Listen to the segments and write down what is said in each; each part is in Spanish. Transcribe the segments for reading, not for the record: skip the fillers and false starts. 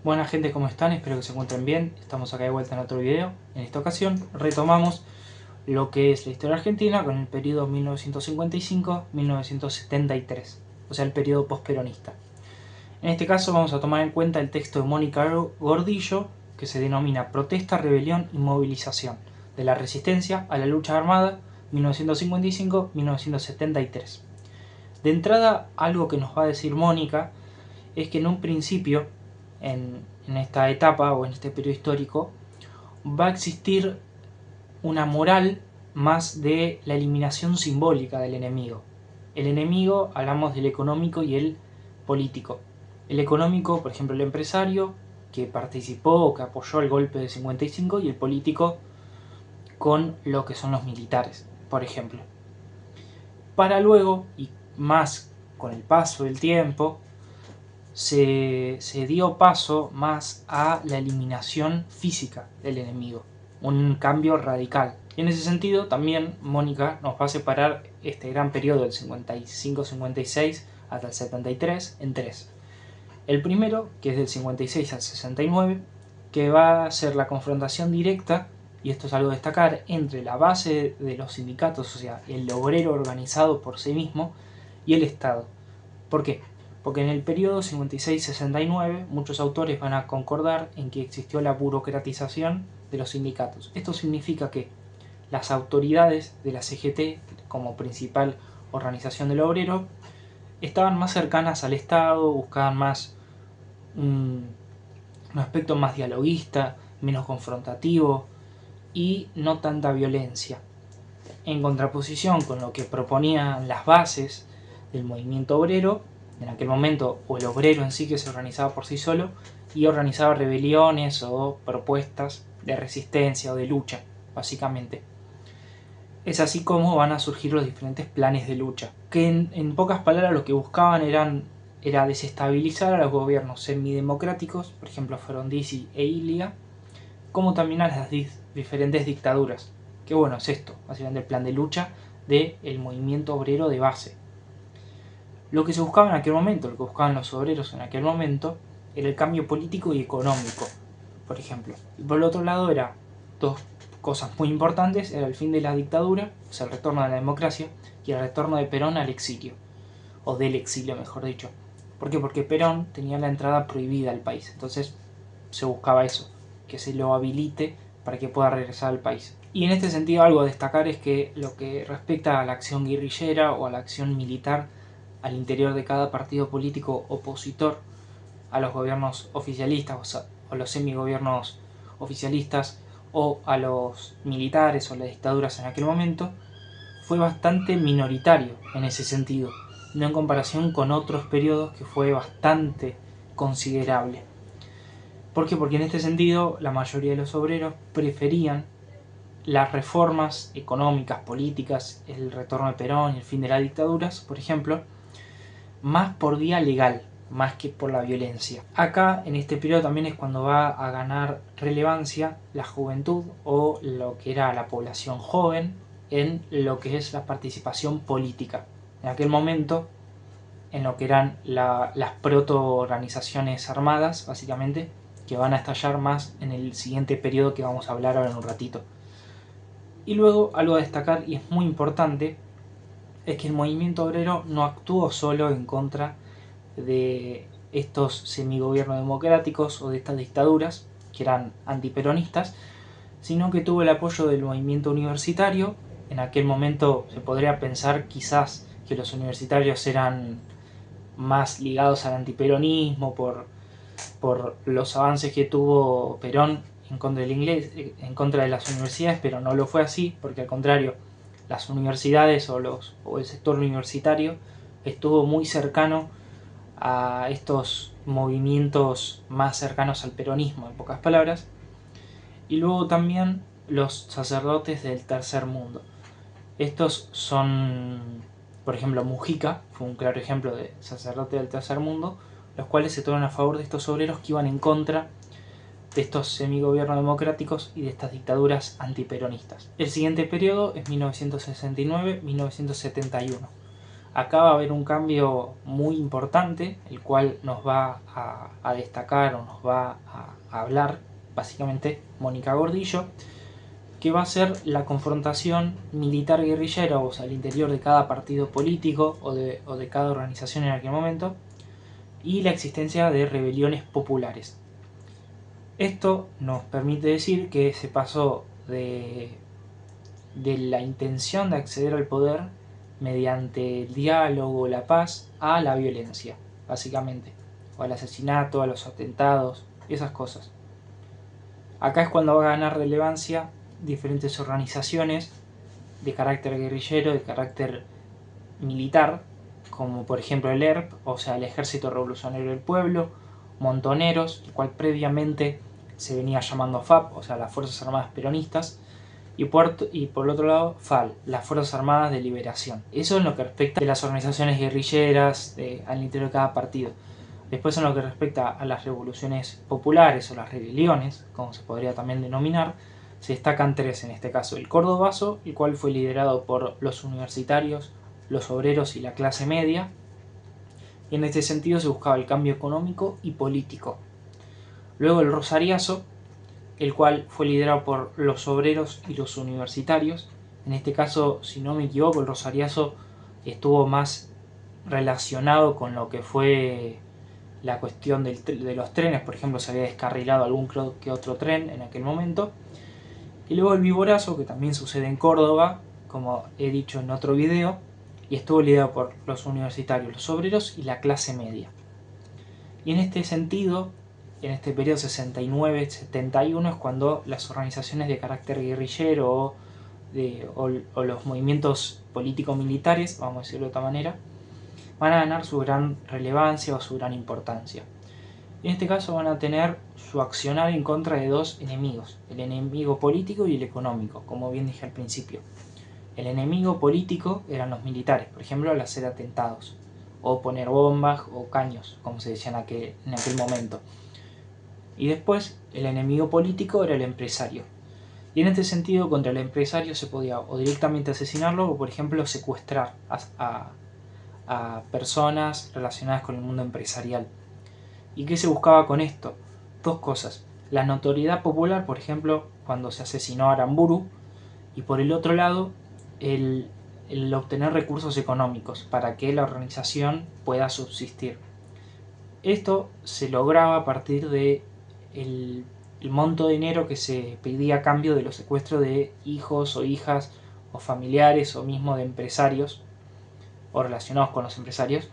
Buena gente, ¿cómo están? Espero que se encuentren bien. Estamos acá de vuelta en otro video. En esta ocasión retomamos lo que es la historia argentina con el periodo 1955-1973, o sea, el periodo posperonista. En este caso vamos a tomar en cuenta el texto de Mónica Gordillo, que se denomina Protesta, Rebelión y Movilización, de la Resistencia a la Lucha Armada 1955-1973. De entrada, algo que nos va a decir Mónica es que en un principio, en esta etapa o en este periodo histórico, va a existir una moral más de la eliminación simbólica del enemigo. El enemigo, hablamos del económico y el político. El económico, por ejemplo, el empresario que participó o que apoyó el golpe de 55, y el político con lo que son los militares, por ejemplo. Para luego, y más con el paso del tiempo, se dio paso más a la eliminación física del enemigo, un cambio radical. Y en ese sentido también Mónica nos va a separar este gran periodo del 55-56 hasta el 73 en tres. El primero, que es del 56 al 69, que va a ser la confrontación directa, y esto es algo a destacar, entre la base de los sindicatos, o sea, el obrero organizado por sí mismo, y el Estado. ¿Por qué? Porque en el periodo 56-69 muchos autores van a concordar en que existió la burocratización de los sindicatos. Esto significa que las autoridades de la CGT, como principal organización del obrero, estaban más cercanas al Estado, buscaban más un aspecto más dialoguista, menos confrontativo y no tanta violencia. En contraposición con lo que proponían las bases del movimiento obrero, en aquel momento, o el obrero en sí, que se organizaba por sí solo y organizaba rebeliones o propuestas de resistencia o de lucha, básicamente. Es así como van a surgir los diferentes planes de lucha, que en pocas palabras lo que buscaban era desestabilizar a los gobiernos semidemocráticos, por ejemplo Frondizi e Ilia, como también a las diferentes dictaduras. Que bueno, es esto, básicamente el plan de lucha del movimiento obrero de base. Lo que se buscaba en aquel momento, lo que buscaban los obreros en aquel momento, era el cambio político y económico, por ejemplo. Y por el otro lado era dos cosas muy importantes, era el fin de la dictadura, o sea, el retorno de la democracia, y el retorno de Perón al exilio, o del exilio mejor dicho. ¿Por qué? Porque Perón tenía la entrada prohibida al país, entonces se buscaba eso, que se lo habilite para que pueda regresar al país. Y en este sentido algo a destacar es que lo que respecta a la acción guerrillera o a la acción militar al interior de cada partido político opositor a los gobiernos oficialistas o los semigobiernos oficialistas o a los militares o las dictaduras en aquel momento, fue bastante minoritario en ese sentido, no en comparación con otros periodos que fue bastante considerable. ¿Por qué? Porque en este sentido la mayoría de los obreros preferían las reformas económicas, políticas, el retorno de Perón y el fin de las dictaduras, por ejemplo, más por vía legal, más que por la violencia. Acá, en este periodo, también es cuando va a ganar relevancia la juventud o lo que era la población joven en lo que es la participación política. En aquel momento, en lo que eran las proto-organizaciones armadas, básicamente, que van a estallar más en el siguiente periodo que vamos a hablar ahora en un ratito. Y luego, algo a destacar, y es muy importante, es que el movimiento obrero no actuó solo en contra de estos semigobiernos democráticos o de estas dictaduras que eran antiperonistas, sino que tuvo el apoyo del movimiento universitario. En aquel momento se podría pensar quizás que los universitarios eran más ligados al antiperonismo por los avances que tuvo Perón en contra del inglés, en contra de las universidades, pero no lo fue así, porque al contrario, las universidades o el sector universitario estuvo muy cercano a estos movimientos más cercanos al peronismo, en pocas palabras. Y luego también los sacerdotes del tercer mundo. Estos son, por ejemplo, Mujica fue un claro ejemplo de sacerdote del tercer mundo, los cuales se toman a favor de estos obreros que iban en contra de estos semigobiernos democráticos y de estas dictaduras antiperonistas. El siguiente periodo es 1969-1971. Acá va a haber un cambio muy importante, el cual nos va a destacar o nos va a hablar básicamente Mónica Gordillo, que va a ser la confrontación militar-guerrillera, o sea, al interior de cada partido político o de cada organización en aquel momento, y la existencia de rebeliones populares. Esto nos permite decir que se pasó de la intención de acceder al poder mediante el diálogo, la paz, a la violencia, básicamente, o al asesinato, a los atentados, esas cosas. Acá es cuando va a ganar relevancia diferentes organizaciones de carácter guerrillero, de carácter militar, como por ejemplo el ERP, o sea, el Ejército Revolucionario del Pueblo, Montoneros, el cual previamente se venía llamando FAP, o sea, las Fuerzas Armadas Peronistas, y por el otro lado FAL, las Fuerzas Armadas de Liberación. Eso en lo que respecta a las organizaciones guerrilleras al interior de cada partido. Después en lo que respecta a las revoluciones populares o las rebeliones, como se podría también denominar, se destacan tres en este caso. El Cordobazo, el cual fue liderado por los universitarios, los obreros y la clase media, y en este sentido se buscaba el cambio económico y político. Luego el Rosariazo, el cual fue liderado por los obreros y los universitarios. En este caso, si no me equivoco, el Rosariazo estuvo más relacionado con lo que fue la cuestión de los trenes. Por ejemplo, se había descarrilado algún que otro tren en aquel momento. Y luego el Viborazo, que también sucede en Córdoba, como he dicho en otro video, y estuvo liderado por los universitarios, los obreros y la clase media. Y en este sentido, en este periodo 69-71 es cuando las organizaciones de carácter guerrillero o los movimientos político-militares, vamos a decirlo de otra manera, van a ganar su gran relevancia o su gran importancia. En este caso van a tener su accionar en contra de dos enemigos, el enemigo político y el económico, como bien dije al principio. El enemigo político eran los militares, por ejemplo, al hacer atentados, o poner bombas o caños, como se decía en aquel momento. Y después el enemigo político era el empresario. Y en este sentido, contra el empresario se podía o directamente asesinarlo o, por ejemplo, secuestrar a personas relacionadas con el mundo empresarial. ¿Y qué se buscaba con esto? Dos cosas. La notoriedad popular, por ejemplo, cuando se asesinó a Aramburu, y por el otro lado, el obtener recursos económicos para que la organización pueda subsistir. Esto se lograba a partir de el monto de dinero que se pedía a cambio de los secuestros de hijos o hijas o familiares o mismo de empresarios o relacionados con los empresarios,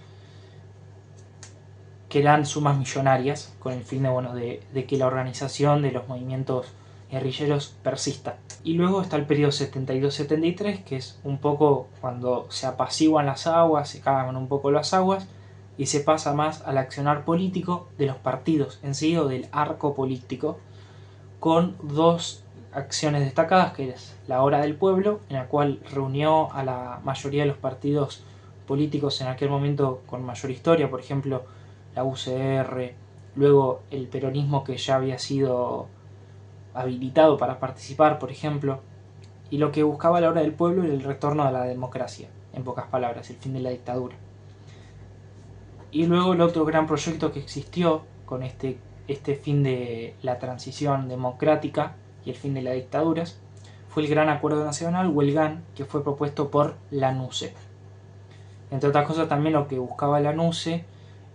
que eran sumas millonarias con el fin de que la organización de los movimientos guerrilleros persista. Y luego está el periodo 72-73, que es un poco cuando se apaciguan las aguas, se calman un poco las aguas y se pasa más al accionar político de los partidos en sí o del arco político, con dos acciones destacadas, que es la Hora del Pueblo, en la cual reunió a la mayoría de los partidos políticos en aquel momento con mayor historia, por ejemplo la UCR, luego el peronismo que ya había sido habilitado para participar, por ejemplo, y lo que buscaba la Hora del Pueblo era el retorno a la democracia, en pocas palabras, el fin de la dictadura. Y luego el otro gran proyecto que existió con este fin de la transición democrática y el fin de las dictaduras fue el Gran Acuerdo Nacional, o el GAN, que fue propuesto por la NUCE. Entre otras cosas, también lo que buscaba la NUCE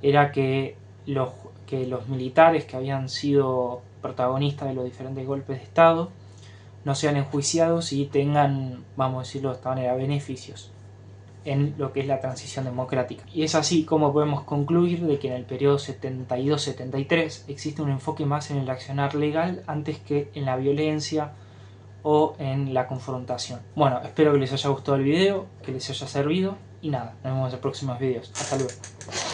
era que los militares que habían sido protagonistas de los diferentes golpes de Estado no sean enjuiciados y tengan, vamos a decirlo de esta manera, beneficios en lo que es la transición democrática. Y es así como podemos concluir de que en el periodo 72-73 existe un enfoque más en el accionar legal antes que en la violencia o en la confrontación. Bueno, espero que les haya gustado el video, que les haya servido y nada, nos vemos en los próximos videos. Hasta luego.